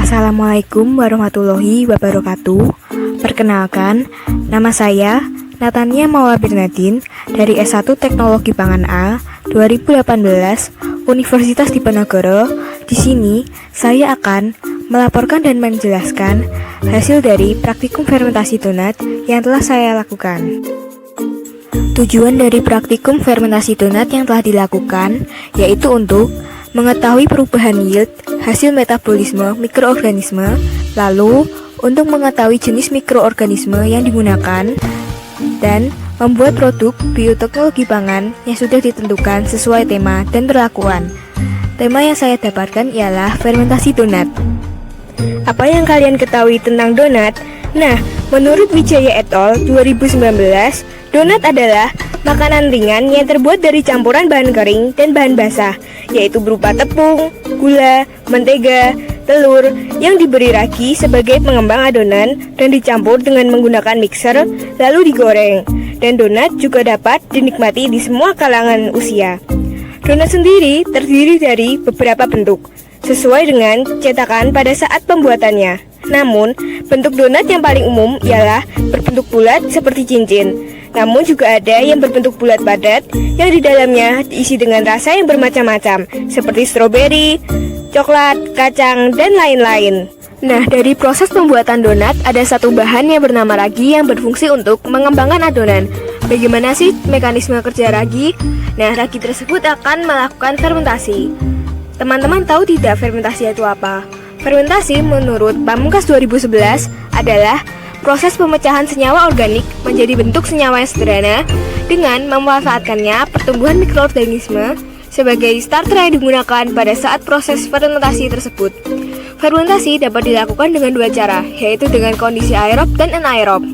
Assalamualaikum warahmatullahi wabarakatuh. Perkenalkan, nama saya Natania Maula Bernadine dari S1 Teknologi Pangan A 2018 Universitas Diponegoro. Di sini saya akan melaporkan dan menjelaskan hasil dari praktikum fermentasi donat yang telah saya lakukan. Tujuan dari praktikum fermentasi donat yang telah dilakukan yaitu untuk mengetahui perubahan yield hasil metabolisme mikroorganisme, lalu untuk mengetahui jenis mikroorganisme yang digunakan, dan membuat produk bioteknologi pangan yang sudah ditentukan sesuai tema dan perlakuan. Tema yang saya dapatkan ialah fermentasi donat. Apa yang kalian ketahui tentang donat? Nah, menurut Wijaya et al. 2019, donat adalah makanan ringan yang terbuat dari campuran bahan kering dan bahan basah, yaitu berupa tepung, gula, mentega, telur yang diberi ragi sebagai pengembang adonan dan dicampur dengan menggunakan mixer lalu digoreng. Dan donat juga dapat dinikmati di semua kalangan usia. Donat sendiri terdiri dari beberapa bentuk, sesuai dengan cetakan pada saat pembuatannya. Namun, bentuk donat yang paling umum ialah berbentuk bulat seperti cincin. Namun juga ada yang berbentuk bulat padat yang di dalamnya diisi dengan rasa yang bermacam-macam seperti stroberi, coklat, kacang, dan lain-lain. Nah, dari proses pembuatan donat ada satu bahan yang bernama ragi yang berfungsi untuk mengembangkan adonan. Bagaimana sih mekanisme kerja ragi? Nah, ragi tersebut akan melakukan fermentasi. Teman-teman tahu tidak fermentasi itu apa? Fermentasi menurut Pamungkas 2011 adalah proses pemecahan senyawa organik menjadi bentuk senyawa yang sederhana dengan memanfaatkannya pertumbuhan mikroorganisme sebagai starter yang digunakan pada saat proses fermentasi tersebut. Fermentasi dapat dilakukan dengan dua cara, yaitu dengan kondisi aerob dan anaerob.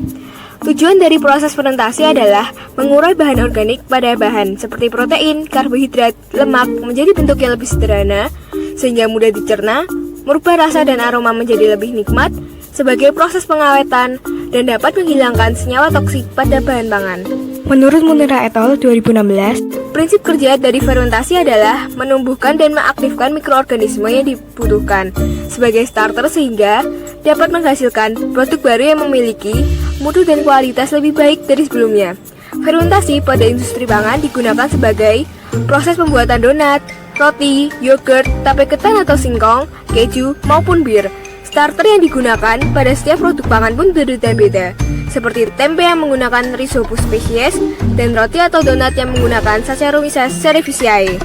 Tujuan dari proses fermentasi adalah mengurai bahan organik pada bahan seperti protein, karbohidrat, lemak menjadi bentuk yang lebih sederhana sehingga mudah dicerna, merubah rasa dan aroma menjadi lebih nikmat sebagai proses pengawetan dan dapat menghilangkan senyawa toksik pada bahan pangan. Menurut Munira et al. 2016, prinsip kerja dari fermentasi adalah menumbuhkan dan mengaktifkan mikroorganisme yang dibutuhkan sebagai starter sehingga dapat menghasilkan produk baru yang memiliki mutu dan kualitas lebih baik dari sebelumnya. Fermentasi pada industri pangan digunakan sebagai proses pembuatan donat, roti, yogurt, tape ketan atau singkong, keju, maupun bir. Starter yang digunakan pada setiap produk pangan pun berbeda-beda, seperti tempe yang menggunakan Rhizopus species dan roti atau donat yang menggunakan Saccharomyces cerevisiae.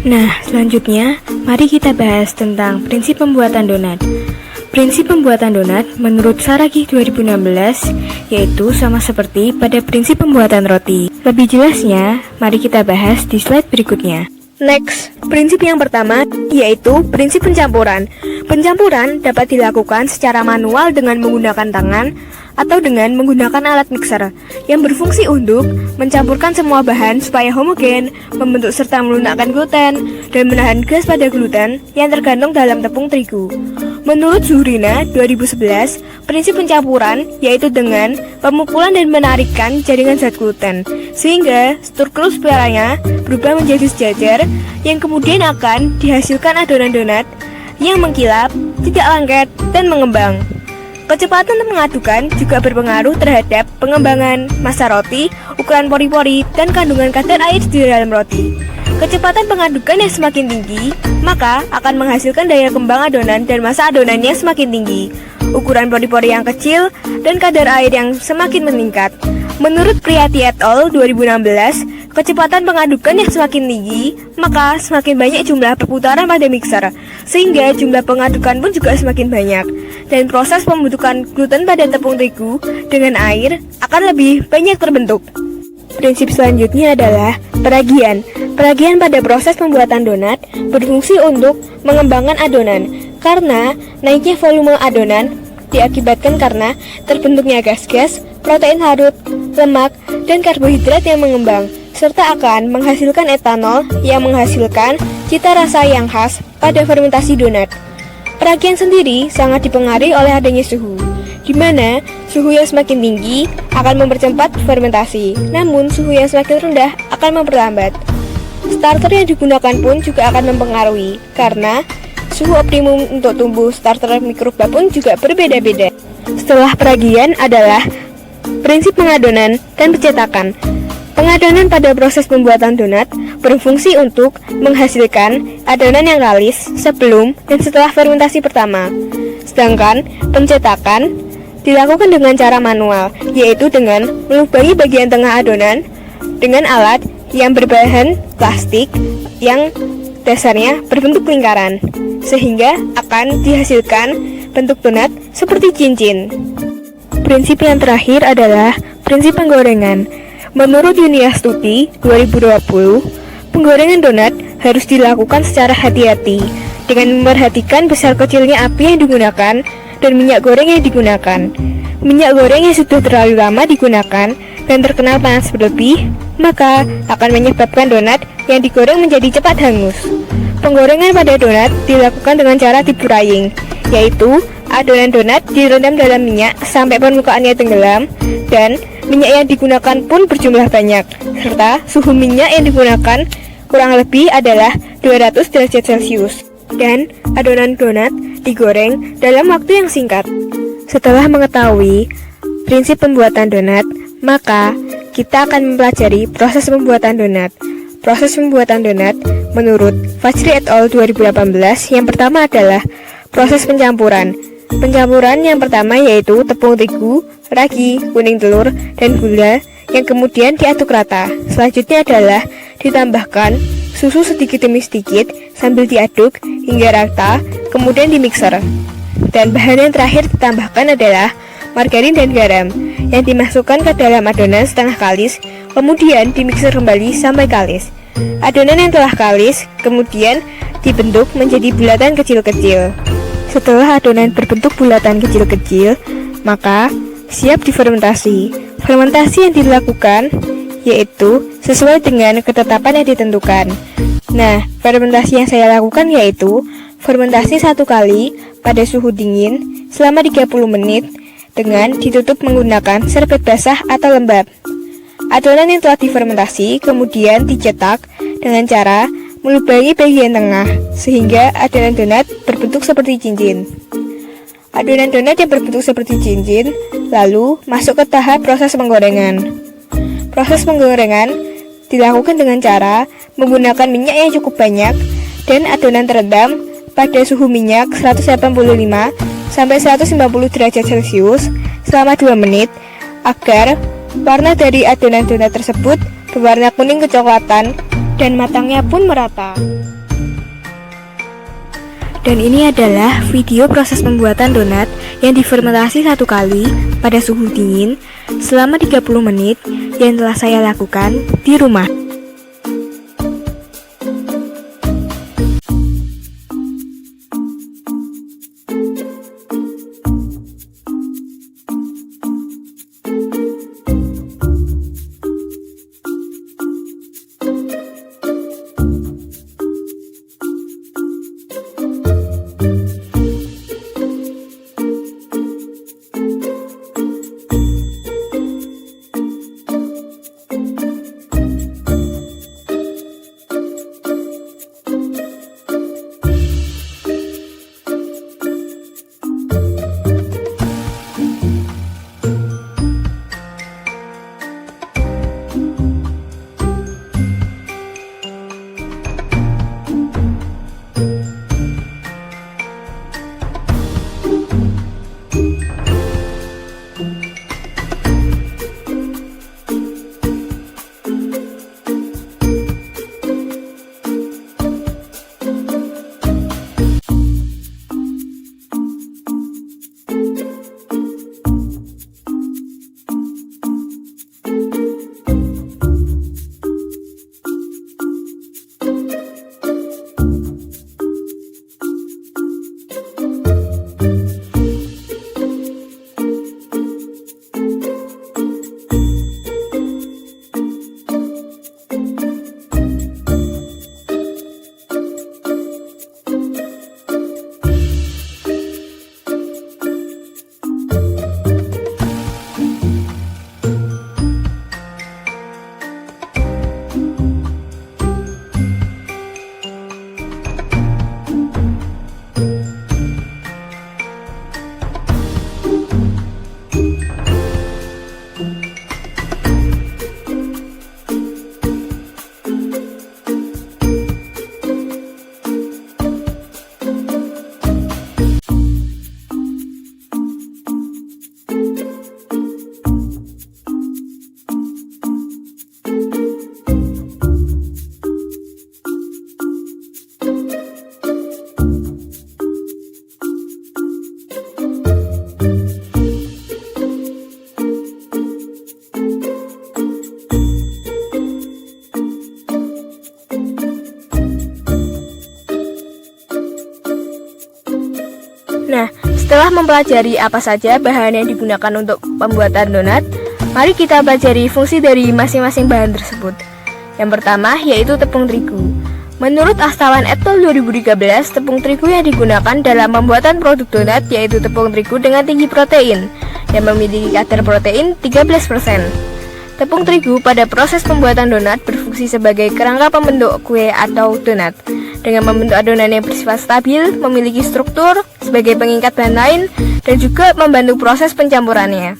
Nah, selanjutnya mari kita bahas tentang prinsip pembuatan donat. Prinsip pembuatan donat menurut Saragi 2016 yaitu sama seperti pada prinsip pembuatan roti. Lebih jelasnya, mari kita bahas di slide berikutnya. Next, prinsip yang pertama yaitu prinsip pencampuran. Pencampuran dapat dilakukan secara manual dengan menggunakan tangan atau dengan menggunakan alat mixer yang berfungsi untuk mencampurkan semua bahan supaya homogen, membentuk serta melunakkan gluten, dan menahan gas pada gluten yang tergantung dalam tepung terigu. Menurut Zuhrina 2011, prinsip pencampuran yaitu dengan pemukulan dan menarikkan jaringan zat gluten sehingga struktur spiralnya berubah menjadi sejajar yang kemudian akan dihasilkan adonan donat yang mengkilap, tidak lengket, dan mengembang. Kecepatan mengadukan juga berpengaruh terhadap pengembangan massa roti, ukuran pori-pori, dan kandungan kadar air di dalam roti. Kecepatan pengadukan yang semakin tinggi, maka akan menghasilkan daya kembang adonan dan massa adonannya semakin tinggi. Ukuran pori-pori yang kecil dan kadar air yang semakin meningkat. Menurut Priyati et al. 2016, kecepatan pengadukan yang semakin tinggi, maka semakin banyak jumlah perputaran pada mixer, sehingga jumlah pengadukan pun juga semakin banyak. Dan proses pembentukan gluten pada tepung terigu dengan air akan lebih banyak terbentuk. Prinsip selanjutnya adalah peragian. Peragian pada proses pembuatan donat berfungsi untuk mengembangkan adonan, karena naiknya volume adonan diakibatkan karena terbentuknya gas-gas, protein larut, lemak, dan karbohidrat yang mengembang, serta akan menghasilkan etanol yang menghasilkan cita rasa yang khas pada fermentasi donat. Peragian sendiri sangat dipengaruhi oleh adanya suhu, di mana suhu yang semakin tinggi akan mempercepat fermentasi, namun suhu yang semakin rendah akan memperlambat. Starter yang digunakan pun juga akan mempengaruhi, karena Suhu optimum untuk tumbuh starter mikroba pun juga berbeda-beda. Setelah peragian adalah prinsip pengadonan dan pencetakan. Pengadonan pada proses pembuatan donat berfungsi untuk menghasilkan adonan yang kalis sebelum dan setelah fermentasi pertama. Sedangkan pencetakan dilakukan dengan cara manual, yaitu dengan melubangi bagian tengah adonan dengan alat yang berbahan plastik yang dasarnya berbentuk lingkaran, sehingga akan dihasilkan bentuk donat seperti cincin. Prinsip yang terakhir adalah prinsip penggorengan. Menurut Yunia Stuti 2020, penggorengan donat harus dilakukan secara hati-hati dengan memperhatikan besar kecilnya api yang digunakan dan minyak goreng yang digunakan. Minyak goreng yang sudah terlalu lama digunakan dan terkenal panas berlebih, maka akan menyebabkan donat yang digoreng menjadi cepat hangus. Penggorengan pada donat dilakukan dengan cara deep frying, yaitu adonan donat direndam dalam minyak sampai permukaannya tenggelam dan minyak yang digunakan pun berjumlah banyak, serta suhu minyak yang digunakan kurang lebih adalah 200 derajat Celcius. Dan adonan donat digoreng dalam waktu yang singkat. Setelah mengetahui prinsip pembuatan donat, maka kita akan mempelajari proses pembuatan donat. Proses pembuatan donat menurut Fajri et al. 2018 yang pertama adalah proses pencampuran. Pencampuran yang pertama yaitu tepung terigu, ragi, kuning telur, dan gula yang kemudian diaduk rata. Selanjutnya adalah ditambahkan susu sedikit demi sedikit sambil diaduk hingga rata, kemudian dimixer. Dan bahan yang terakhir ditambahkan adalah margarin dan garam yang dimasukkan ke dalam adonan setengah kalis, kemudian dimixer kembali sampai kalis. Adonan yang telah kalis kemudian dibentuk menjadi bulatan kecil-kecil. Setelah adonan berbentuk bulatan kecil-kecil, maka siap difermentasi. Fermentasi yang dilakukan yaitu sesuai dengan ketetapan yang ditentukan. Nah, fermentasi yang saya lakukan yaitu fermentasi 1 kali pada suhu dingin selama 30 menit dengan ditutup menggunakan serbet basah atau lembab. Adonan yang telah difermentasi kemudian dicetak dengan cara melubangi bagian tengah sehingga adonan donat berbentuk seperti cincin. Adonan donat yang berbentuk seperti cincin lalu masuk ke tahap proses penggorengan. Proses penggorengan dilakukan dengan cara menggunakan minyak yang cukup banyak dan adonan terendam pada suhu minyak 185 sampai 150 derajat Celcius selama 2 menit agar warna dari adonan donat tersebut berwarna kuning kecoklatan dan matangnya pun merata. Dan ini adalah video proses pembuatan donat yang difermentasi 1 kali pada suhu dingin selama 30 menit yang telah saya lakukan di rumah. Setelah mempelajari apa saja bahan yang digunakan untuk pembuatan donat, mari kita pelajari fungsi dari masing-masing bahan tersebut. Yang pertama yaitu tepung terigu. Menurut Astawan et al. 2013, tepung terigu yang digunakan dalam pembuatan produk donat yaitu tepung terigu dengan tinggi protein yang memiliki kadar protein 13%. Tepung terigu pada proses pembuatan donat berfungsi sebagai kerangka pembentuk kue atau donat. Dengan membentuk adonan yang bersifat stabil, memiliki struktur sebagai pengikat bahan lain, dan juga membantu proses pencampurannya.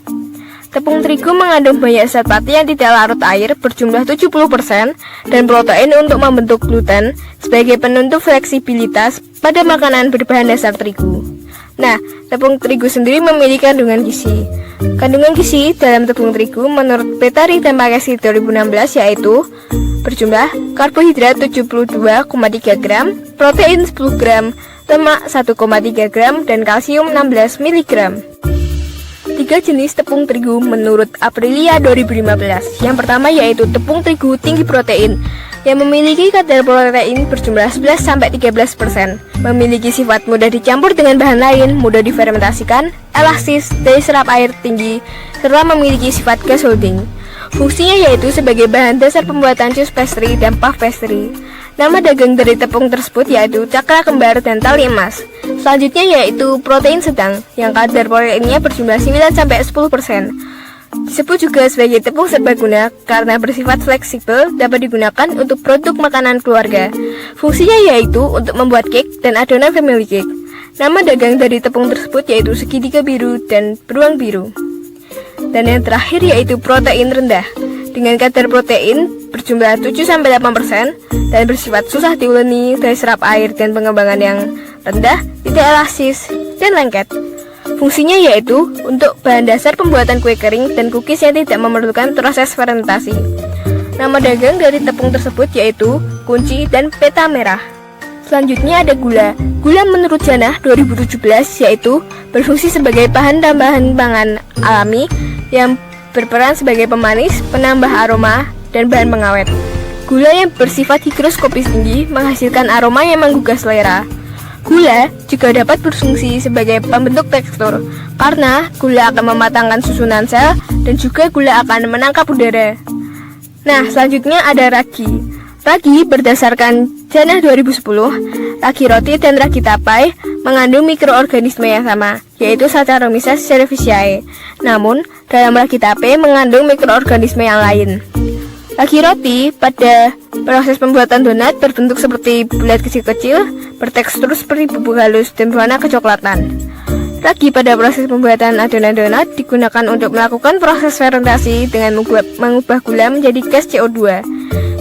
Tepung terigu mengandung banyak zat pati yang tidak larut air berjumlah 70% dan protein untuk membentuk gluten sebagai penentu fleksibilitas pada makanan berbahan dasar terigu. Nah, tepung terigu sendiri memiliki kandungan gizi. Kandungan gizi dalam tepung terigu menurut Petari dan Makesi 2016 yaitu berjumlah karbohidrat 72,3 gram, protein 10 gram, lemak 1,3 gram, dan kalsium 16 mg. 3 jenis tepung terigu menurut Aprilia 2015. Yang pertama yaitu tepung terigu tinggi protein yang memiliki kadar protein berjumlah 11-13%, memiliki sifat mudah dicampur dengan bahan lain, mudah difermentasikan, elastis, daya serap air tinggi, serta memiliki sifat gas holding. Fungsinya yaitu sebagai bahan dasar pembuatan cheese pastry dan puff pastry. Nama dagang dari tepung tersebut yaitu cakra kembar dan tali emas. Selanjutnya yaitu protein sedang yang kadar proteinnya berjumlah 9-10%. Disebut juga sebagai tepung serbaguna karena bersifat fleksibel, dapat digunakan untuk produk makanan keluarga. Fungsinya yaitu untuk membuat cake dan adonan family cake. Nama dagang dari tepung tersebut yaitu segitiga biru dan beruang biru. Dan yang terakhir yaitu protein rendah dengan kadar protein berjumlah 7-8% dan bersifat susah diuleni, daya serap air dan pengembangan yang rendah, tidak elastis, dan lengket. Fungsinya yaitu untuk bahan dasar pembuatan kue kering dan cookies yang tidak memerlukan proses fermentasi. Nama dagang dari tepung tersebut yaitu kunci dan peta merah. Selanjutnya ada gula. Gula menurut Janah 2017 yaitu berfungsi sebagai bahan tambahan pangan alami yang berperan sebagai pemanis, penambah aroma, dan bahan pengawet. Gula yang bersifat higroskopis tinggi menghasilkan aroma yang menggugah selera. Gula juga dapat berfungsi sebagai pembentuk tekstur karena gula akan mematangkan susunan sel dan juga gula akan menangkap udara. Nah, selanjutnya ada ragi. Ragi berdasarkan Janah 2010, ragi roti dan ragi tapai mengandung mikroorganisme yang sama, yaitu Saccharomyces cerevisiae. Namun, dalam ragi tape mengandung mikroorganisme yang lain. Ragi roti pada proses pembuatan donat berbentuk seperti bulat kecil-kecil, bertekstur seperti bubuk halus dan berwarna kecoklatan. Ragi pada proses pembuatan adonan donat digunakan untuk melakukan proses fermentasi dengan mengubah gula menjadi gas CO2,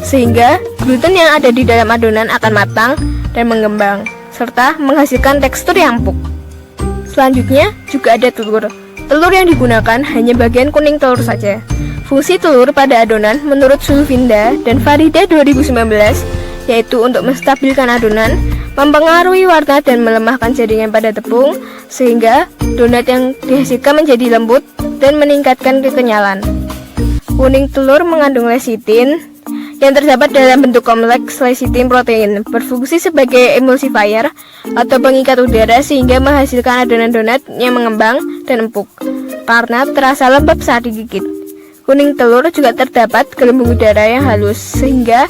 sehingga gluten yang ada di dalam adonan akan matang dan mengembang, serta menghasilkan tekstur yang empuk. Selanjutnya juga ada telur. Telur yang digunakan hanya bagian kuning telur saja. Fungsi telur pada adonan menurut Sulvinda dan Farida 2019 yaitu untuk menstabilkan adonan, mempengaruhi warna dan melemahkan jaringan pada tepung sehingga donat yang dihasilkan menjadi lembut dan meningkatkan kekenyalan. Kuning telur mengandung lecitin yang terdapat dalam bentuk kompleks lecitin protein, berfungsi sebagai emulsifier atau pengikat udara sehingga menghasilkan adonan donat yang mengembang dan empuk karena terasa lembab saat digigit. Kuning telur juga terdapat gelembung udara yang halus sehingga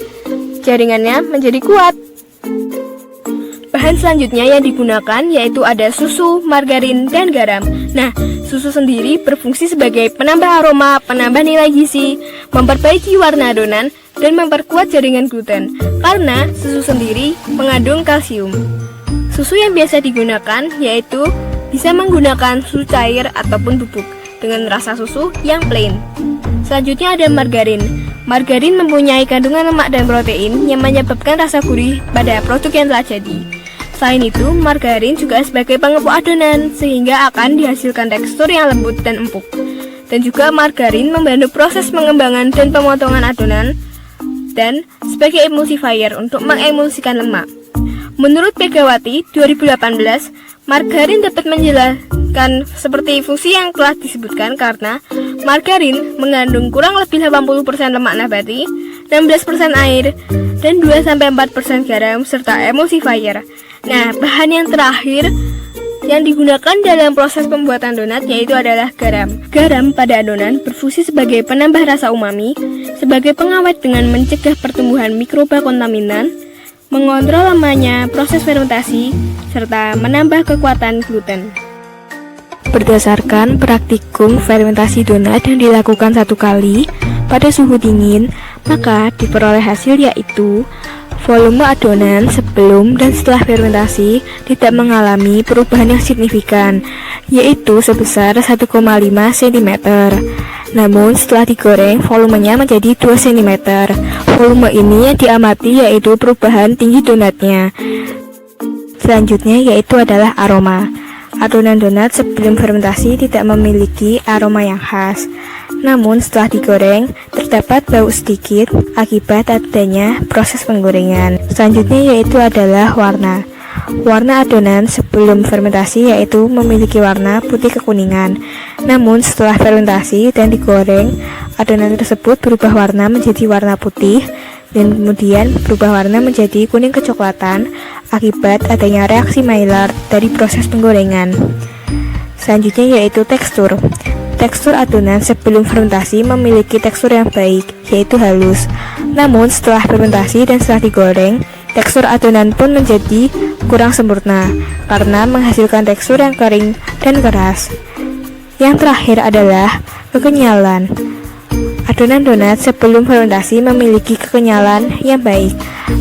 jaringannya menjadi kuat. Bahan selanjutnya yang digunakan yaitu ada susu, margarin, dan garam. Nah, susu sendiri berfungsi sebagai penambah aroma, penambah nilai gizi, memperbaiki warna adonan, dan memperkuat jaringan gluten karena susu sendiri mengandung kalsium. Susu yang biasa digunakan yaitu bisa menggunakan susu cair ataupun bubuk dengan rasa susu yang plain. Selanjutnya ada margarin. Margarin mempunyai kandungan lemak dan protein yang menyebabkan rasa gurih pada produk yang telah jadi. Selain itu, margarin juga sebagai pengepuk adonan sehingga akan dihasilkan tekstur yang lembut dan empuk. Dan juga margarin membantu proses pengembangan dan pemotongan adonan dan sebagai emulsifier untuk mengemulsikan lemak. Menurut Megawati 2018, margarin dapat menjelaskan seperti fungsi yang telah disebutkan karena margarin mengandung kurang lebih 80% lemak nabati, 16% air, dan 2-4% garam serta emulsifier. Nah, bahan yang terakhir Yang digunakan dalam proses pembuatan donat yaitu adalah garam. Garam pada adonan berfungsi sebagai penambah rasa umami, sebagai pengawet dengan mencegah pertumbuhan mikroba kontaminan, mengontrol lamanya proses fermentasi, serta menambah kekuatan gluten. Berdasarkan praktikum fermentasi donat yang dilakukan 1 kali pada suhu dingin, maka diperoleh hasil yaitu volume adonan sebelum dan setelah fermentasi tidak mengalami perubahan yang signifikan, yaitu sebesar 1,5 cm. Namun setelah digoreng, volumenya menjadi 2 cm. Volume ini yang diamati yaitu perubahan tinggi donatnya. Selanjutnya yaitu adalah aroma. Adonan donat sebelum fermentasi tidak memiliki aroma yang khas. Namun setelah digoreng, terdapat bau sedikit akibat adanya proses penggorengan. Selanjutnya yaitu adalah warna. Warna adonan sebelum fermentasi yaitu memiliki warna putih kekuningan. Namun setelah fermentasi dan digoreng, adonan tersebut berubah warna menjadi warna putih dan kemudian berubah warna menjadi kuning kecoklatan akibat adanya reaksi Maillard dari proses penggorengan. Selanjutnya yaitu tekstur. Tekstur adonan sebelum fermentasi memiliki tekstur yang baik, yaitu halus. Namun setelah fermentasi dan setelah digoreng, tekstur adonan pun menjadi kurang sempurna karena menghasilkan tekstur yang kering dan keras. Yang terakhir adalah kekenyalan. Adonan donat sebelum fermentasi memiliki kekenyalan yang baik,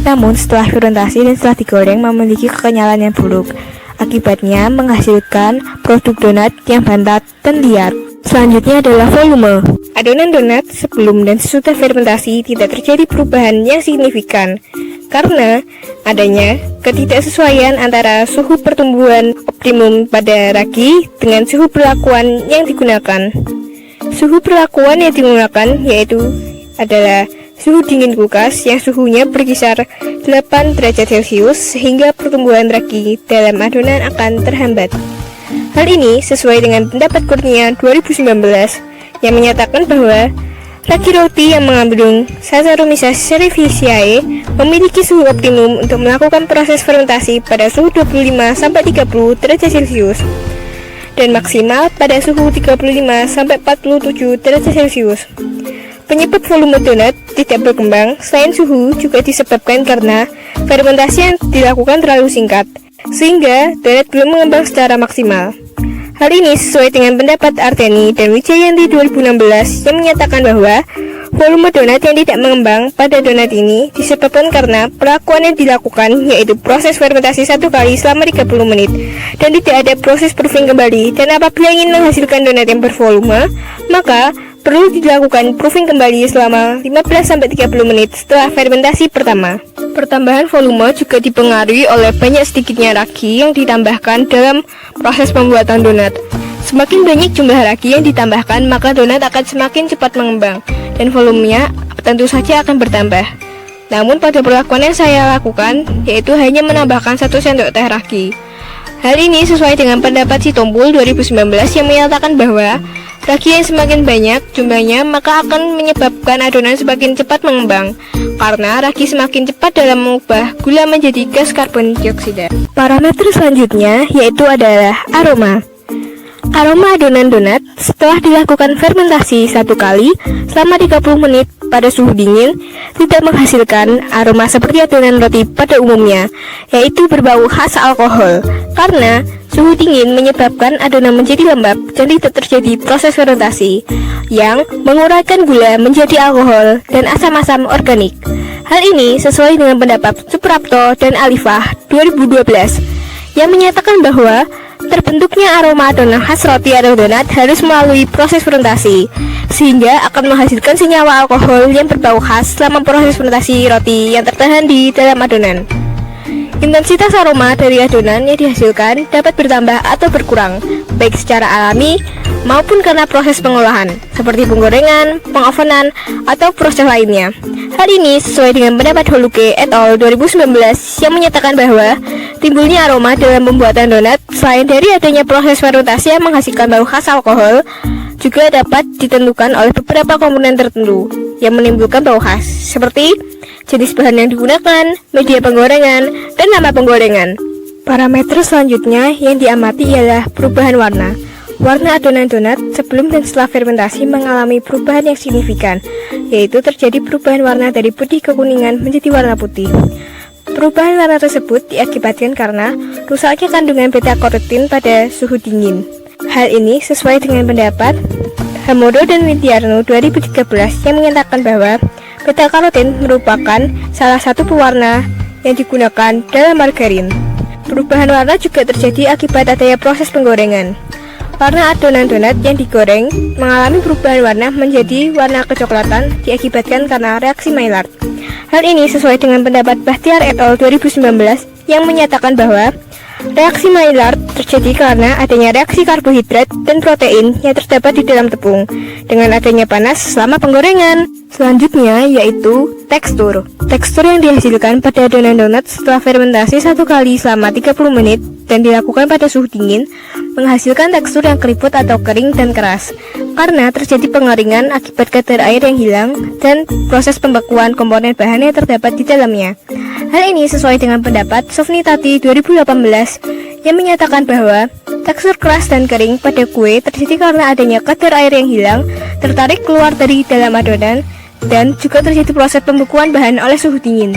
namun setelah fermentasi dan setelah digoreng memiliki kekenyalan yang buruk. Akibatnya menghasilkan produk donat yang bantat dan liat. Selanjutnya adalah volume. Adonan donat sebelum dan sesudah fermentasi tidak terjadi perubahan yang signifikan karena adanya ketidaksesuaian antara suhu pertumbuhan optimum pada ragi dengan suhu perlakuan yang digunakan. Suhu perlakuan yang digunakan yaitu adalah suhu dingin kulkas yang suhunya berkisar 8 derajat Celcius sehingga pertumbuhan ragi dalam adonan akan terhambat. Hal ini sesuai dengan pendapat Kurnia 2019 yang menyatakan bahwa ragi roti yang mengandung Saccharomyces cerevisiae memiliki suhu optimum untuk melakukan proses fermentasi pada suhu 25-30 derajat Celcius dan maksimal pada suhu 35-47 derajat Celcius. Penyebab volume donat tidak berkembang selain suhu juga disebabkan karena fermentasi yang dilakukan terlalu singkat, sehingga donat belum mengembang secara maksimal. Hal ini sesuai dengan pendapat Arteni dan Wijayanti 2016 yang menyatakan bahwa volume donat yang tidak mengembang pada donat ini disebabkan karena perlakuan yang dilakukan yaitu proses fermentasi 1 kali selama 30 menit dan tidak ada proses proofing kembali, dan apabila ingin menghasilkan donat yang bervolume maka perlu dilakukan proofing kembali selama 15-30 menit setelah fermentasi pertama. Pertambahan volume juga dipengaruhi oleh banyak sedikitnya ragi yang ditambahkan dalam proses pembuatan donat. Semakin banyak jumlah ragi yang ditambahkan, maka donat akan semakin cepat mengembang dan volumenya tentu saja akan bertambah. Namun pada perlakuan yang saya lakukan yaitu hanya menambahkan 1 sendok teh ragi. Hal ini sesuai dengan pendapat Sitompul 2019 yang menyatakan bahwa ragi yang semakin banyak jumlahnya maka akan menyebabkan adonan semakin cepat mengembang karena ragi semakin cepat dalam mengubah gula menjadi gas karbon dioksida. Parameter selanjutnya yaitu adalah aroma. Aroma adonan donat setelah dilakukan fermentasi 1 kali selama 30 menit pada suhu dingin tidak menghasilkan aroma seperti adonan roti pada umumnya, yaitu berbau khas alkohol karena suhu dingin menyebabkan adonan menjadi lembab dan tidak terjadi proses fermentasi yang menguraikan gula menjadi alkohol dan asam-asam organik. Hal ini sesuai dengan pendapat Suprapto dan Alifah 2012 yang menyatakan bahwa terbentuknya aroma adonan khas roti atau donat harus melalui proses fermentasi sehingga akan menghasilkan senyawa alkohol yang berbau khas selama proses fermentasi roti yang tertahan di dalam adonan. Intensitas aroma dari adonan yang dihasilkan dapat bertambah atau berkurang baik secara alami maupun karena proses pengolahan seperti penggorengan, pengovenan, atau proses lainnya. Hal ini sesuai dengan pendapat Holuke et al. 2019 yang menyatakan bahwa timbulnya aroma dalam pembuatan donat selain dari adanya proses fermentasi yang menghasilkan bau khas alkohol juga dapat ditentukan oleh beberapa komponen tertentu yang menimbulkan bau khas seperti jenis bahan yang digunakan, media penggorengan, dan nama penggorengan. Parameter selanjutnya yang diamati ialah perubahan warna. Warna adonan donat sebelum dan setelah fermentasi mengalami perubahan yang signifikan, yaitu terjadi perubahan warna dari putih ke kuningan menjadi warna putih. Perubahan warna tersebut diakibatkan karena rusaknya kandungan beta-karotin pada suhu dingin. Hal ini sesuai dengan pendapat Hamodo dan Widiarno 2013 yang menyatakan bahwa beta-karotin merupakan salah satu pewarna yang digunakan dalam margarin. Perubahan warna juga terjadi akibat adanya proses penggorengan. Warna adonan donat yang digoreng mengalami perubahan warna menjadi warna kecoklatan diakibatkan karena reaksi Maillard. Hal ini sesuai dengan pendapat Bahtiar et al. 2019 yang menyatakan bahwa reaksi Maillard terjadi karena adanya reaksi karbohidrat dan protein yang terdapat di dalam tepung dengan adanya panas selama penggorengan. Selanjutnya yaitu tekstur. Tekstur yang dihasilkan pada adonan donat setelah fermentasi 1 kali selama 30 menit dan dilakukan pada suhu dingin menghasilkan tekstur yang keriput atau kering dan keras karena terjadi pengeringan akibat kadar air yang hilang dan proses pembekuan komponen bahan yang terdapat di dalamnya. Hal ini sesuai dengan pendapat Sofnitati 2018 yang menyatakan bahwa tekstur keras dan kering pada kue terjadi karena adanya kadar air yang hilang tertarik keluar dari dalam adonan dan juga terjadi proses pembekuan bahan oleh suhu dingin.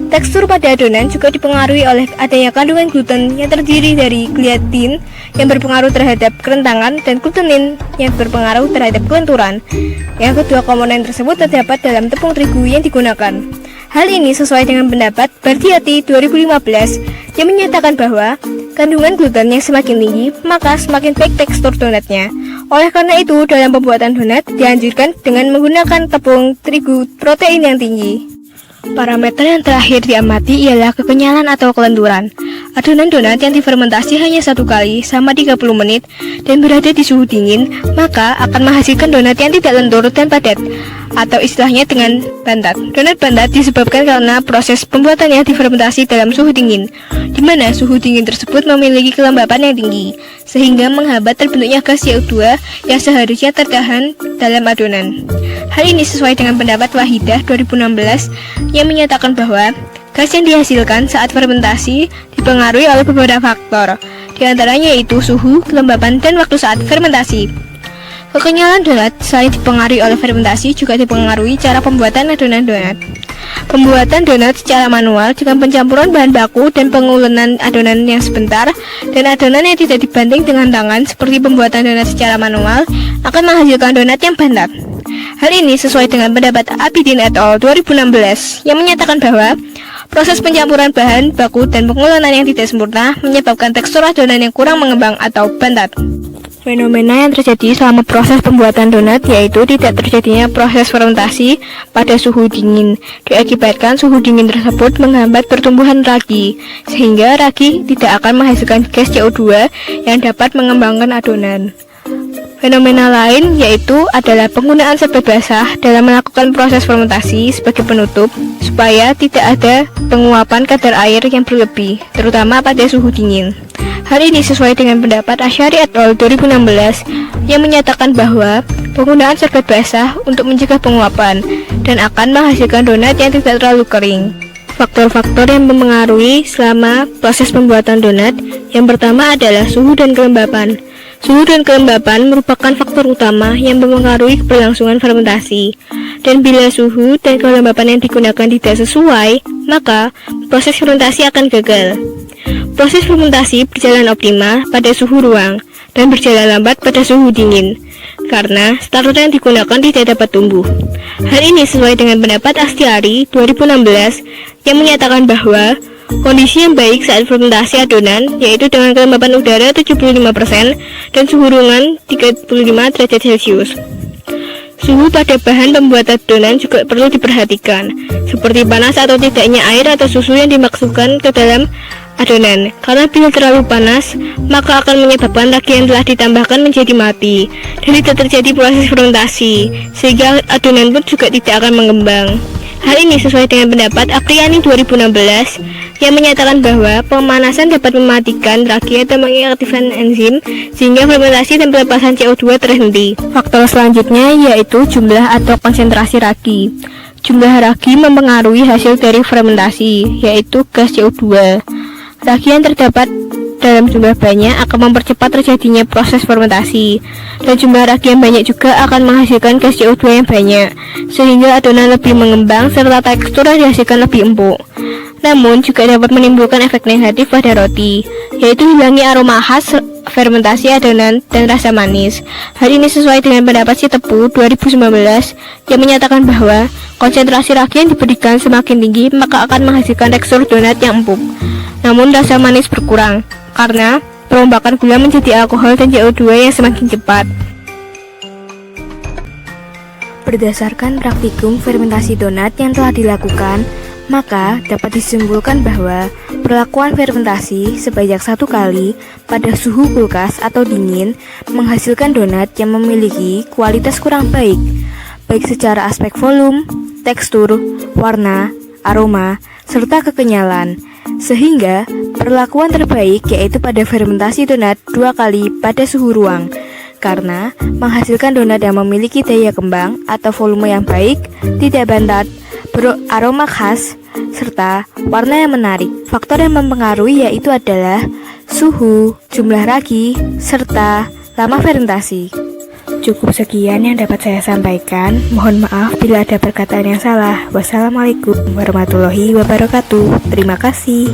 Tekstur pada adonan juga dipengaruhi oleh adanya kandungan gluten yang terdiri dari gliadin yang berpengaruh terhadap kerentangan dan glutenin yang berpengaruh terhadap kelenturan. Yang kedua komponen tersebut terdapat dalam tepung terigu yang digunakan. Hal ini sesuai dengan pendapat Bardiati 2015 yang menyatakan bahwa kandungan gluten yang semakin tinggi maka semakin baik tekstur donatnya. Oleh karena itu dalam pembuatan donat dianjurkan dengan menggunakan tepung terigu protein yang tinggi. Parameter yang terakhir diamati ialah kekenyalan atau kelenturan. Adonan donat yang difermentasi hanya 1 kali selama 30 menit dan berada di suhu dingin, maka akan menghasilkan donat yang tidak lentur dan padat, atau istilahnya dengan bantat. Donat bantat disebabkan karena proses pembuatannya difermentasi dalam suhu dingin, di mana suhu dingin tersebut memiliki kelembapan yang tinggi, sehingga menghambat terbentuknya gas CO2 yang seharusnya tertahan dalam adonan. Hal ini sesuai dengan pendapat Wahidah 2016 yang menyatakan bahwa gas yang dihasilkan saat fermentasi dipengaruhi oleh beberapa faktor, diantaranya yaitu suhu, kelembapan, dan waktu saat fermentasi. Kekenyalan donat selain dipengaruhi oleh fermentasi juga dipengaruhi cara pembuatan adonan donat. Pembuatan donat secara manual dengan pencampuran bahan baku dan pengulenan adonan yang sebentar dan adonan yang tidak dibanting dengan tangan seperti pembuatan donat secara manual akan menghasilkan donat yang bantat. Hal ini sesuai dengan pendapat Abidin et al. 2016 yang menyatakan bahwa proses pencampuran bahan baku dan pengulenan yang tidak sempurna menyebabkan tekstur adonan yang kurang mengembang atau bantat. Fenomena yang terjadi selama proses pembuatan donat yaitu tidak terjadinya proses fermentasi pada suhu dingin. Diakibatkan suhu dingin tersebut menghambat pertumbuhan ragi, sehingga ragi tidak akan menghasilkan gas CO2 yang dapat mengembangkan adonan. Fenomena lain yaitu adalah penggunaan serbet basah dalam melakukan proses fermentasi sebagai penutup supaya tidak ada penguapan kadar air yang berlebih, terutama pada suhu dingin. Hal ini sesuai dengan pendapat Asyari et al. 2016 yang menyatakan bahwa penggunaan serbet basah untuk mencegah penguapan dan akan menghasilkan donat yang tidak terlalu kering. Faktor-faktor yang mempengaruhi selama proses pembuatan donat yang pertama adalah suhu dan kelembapan. Suhu dan kelembapan merupakan faktor utama yang mempengaruhi keberlangsungan fermentasi. Dan bila suhu dan kelembapan yang digunakan tidak sesuai, maka proses fermentasi akan gagal. Proses fermentasi berjalan optimal pada suhu ruang dan berjalan lambat pada suhu dingin, karena starter yang digunakan tidak dapat tumbuh. Hal ini sesuai dengan pendapat Astiari 2016 yang menyatakan bahwa kondisi yang baik saat fermentasi adonan yaitu dengan kelembapan udara 75% dan suhu ruangan 35 derajat Celcius. Suhu pada bahan pembuat adonan juga perlu diperhatikan, seperti panas atau tidaknya air atau susu yang dimasukkan ke dalam adonan. Karena bila terlalu panas, maka akan menyebabkan ragi yang telah ditambahkan menjadi mati dan tidak terjadi proses fermentasi, sehingga adonan pun juga tidak akan mengembang. Hal ini sesuai dengan pendapat Apriani 2016 yang menyatakan bahwa pemanasan dapat mematikan ragi atau mengaktifkan enzim sehingga fermentasi dan pelepasan CO2 terhenti. Faktor selanjutnya yaitu jumlah atau konsentrasi ragi. Jumlah ragi mempengaruhi hasil dari fermentasi, yaitu gas CO2. Ragi yang terdapat dalam jumlah banyak akan mempercepat terjadinya proses fermentasi, dan jumlah ragi yang banyak juga akan menghasilkan gas CO2 yang banyak, sehingga adonan lebih mengembang serta tekstur yang dihasilkan lebih empuk. Namun juga dapat menimbulkan efek negatif pada roti, yaitu hilangnya aroma khas fermentasi adonan dan rasa manis. Hal ini sesuai dengan pendapat Si Tepu 2019 yang menyatakan bahwa konsentrasi ragi yang diberikan semakin tinggi maka akan menghasilkan tekstur donat yang empuk, namun rasa manis berkurang karena perombakan gula menjadi alkohol dan CO2 yang semakin cepat. Berdasarkan praktikum fermentasi donat yang telah dilakukan, maka dapat disimpulkan bahwa perlakuan fermentasi sebanyak 1 kali pada suhu kulkas atau dingin menghasilkan donat yang memiliki kualitas kurang baik, baik secara aspek volume, tekstur, warna, aroma, serta kekenyalan. Sehingga perlakuan terbaik yaitu pada fermentasi donat 2 kali pada suhu ruang, karena menghasilkan donat yang memiliki daya kembang atau volume yang baik, tidak bantat, beraroma khas, serta warna yang menarik. Faktor yang mempengaruhi yaitu adalah suhu, jumlah ragi, serta lama fermentasi. Cukup sekian yang dapat saya sampaikan. Mohon maaf bila ada perkataan yang salah. Wassalamualaikum warahmatullahi wabarakatuh. Terima kasih.